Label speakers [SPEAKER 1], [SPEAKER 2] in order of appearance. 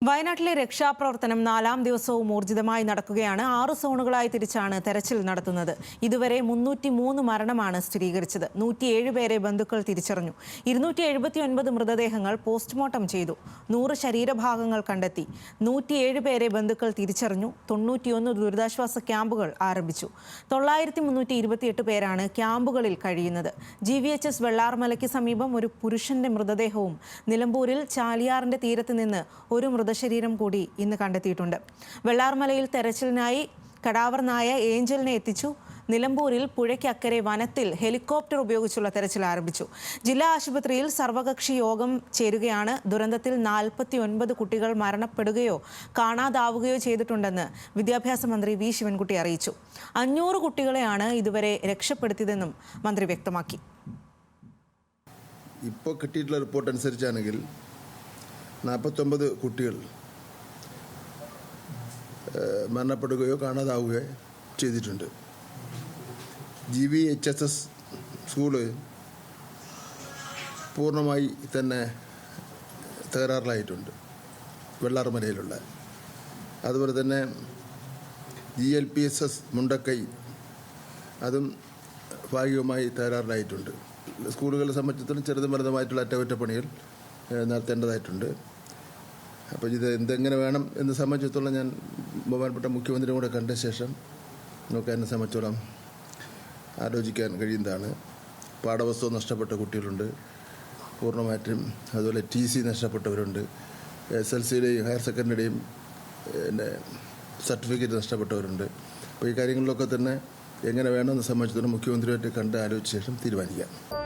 [SPEAKER 1] വയനാട്ടിലെ രക്ഷാപ്രവർത്തനം 4ാം ദിവസവും ഊർജിതമായി നടക്കുകയാണ്. 6 സോണുകളായി തിരിച്ചാണ് തെരച്ചിൽ നടത്തുന്നത്. ഇതുവരെ 303 മരണമാണ് സ്ഥിരീകരിച്ചത്. 107 പേരെ ബന്ധുക്കൾ തിരിച്ചറിഞ്ഞു. 279 മൃതദേഹങ്ങൾ പോസ്റ്റ്മോർട്ടം ചെയ്തു. 100 ശരീരഭാഗങ്ങൾ കണ്ടെത്തി. 107 പേരെ ബന്ധുക്കൾ തിരിച്ചറിഞ്ഞു. 91 ദുരിതാശ്വാസ ക്യാമ്പുകൾ ആരംഭിച്ചു. 9328 പേരാണ് ക്യാമ്പുകളിൽ കഴിയുന്നത്. GVHS വെള്ളാർമലയ്ക്ക് സമീപം ഒരു പുരുഷന്റെ മൃതദേഹവും നിലമ്പൂരിൽ ചാലിയാറിന്റെ തീരത്ത് നിന്ന് ഒരു മൃതശരീരം കൂടി ഇന്ന് കണ്ടെത്തിയിട്ടുണ്ട്. വെള്ളാർമലയിൽ തെരച്ചിലിനായി കടാവർ നായ ഏഞ്ചലിനെ എത്തിച്ചു. നിലമ്പൂരിൽ പുഴയ്ക്കക്കരെ വനത്തിൽ ഹെലികോപ്റ്റർ ഉപയോഗിച്ചുള്ള തെരച്ചിൽ ആരംഭിച്ചു. ജില്ലാ ആശുപത്രിയിൽ സർവകക്ഷി യോഗം ചേരുകയാണ്. ദുരന്തത്തിൽ 49 കുട്ടികൾ മരണപ്പെടുകയോ കാണാതാവുകയോ ചെയ്തിട്ടുണ്ടെന്ന് വിദ്യാഭ്യാസ മന്ത്രി വി ശിവൻകുട്ടി അറിയിച്ചു. 500 കുട്ടികളെയാണ് ഇതുവരെ രക്ഷപ്പെടുത്തിയതെന്നും മന്ത്രി വ്യക്തമാക്കി.
[SPEAKER 2] ഇപ്പോൾ കിട്ടിയിട്ടുള്ള റിപ്പോർട്ട് അനുസരിച്ചാണെങ്കിൽ 49 കുട്ടികൾ മരണപ്പെടുകയോ കാണാതാവുകയോ ചെയ്തിട്ടുണ്ട്. GVHS സ്കൂള് പൂർണ്ണമായി തന്നെ തകരാറിലായിട്ടുണ്ട് വെള്ളാർമലയിലുള്ള. അതുപോലെ തന്നെ GLPSS മുണ്ടക്കൈ അതും ഭാഗികമായി തകരാറിലായിട്ടുണ്ട്. സ്കൂളുകളെ സംബന്ധിച്ചിടത്തോളം ചെറുതും വലുതുമായിട്ടുള്ള അറ്റകുറ്റപ്പണികൾ നടത്തേണ്ടതായിട്ടുണ്ട്. അപ്പോൾ ഇത് എന്തെങ്ങനെ വേണം എന്ന് സംബന്ധിച്ചിടത്തോളം ഞാൻ ബഹുമാനപ്പെട്ട മുഖ്യമന്ത്രിയും കൂടെ കണ്ട ശേഷം നമുക്ക് അതിനെ സംബന്ധിച്ചോളം ആലോചിക്കാൻ കഴിയുന്നതാണ്. പാഠപുസ്തകം നഷ്ടപ്പെട്ട കുട്ടികളുണ്ട് പൂർണ്ണമായിട്ടും. അതുപോലെ TC നഷ്ടപ്പെട്ടവരുണ്ട്. SLCയുടെയും ഹയർ സെക്കൻഡറിയുടെയും സർട്ടിഫിക്കറ്റ് നഷ്ടപ്പെട്ടവരുണ്ട്. അപ്പോൾ ഈ കാര്യങ്ങളിലൊക്കെ തന്നെ എങ്ങനെ വേണമെന്ന് സംബന്ധിച്ചിടത്തോളം മുഖ്യമന്ത്രിയുമായിട്ട് കണ്ട് ആലോചിച്ച ശേഷം തീരുമാനിക്കാം.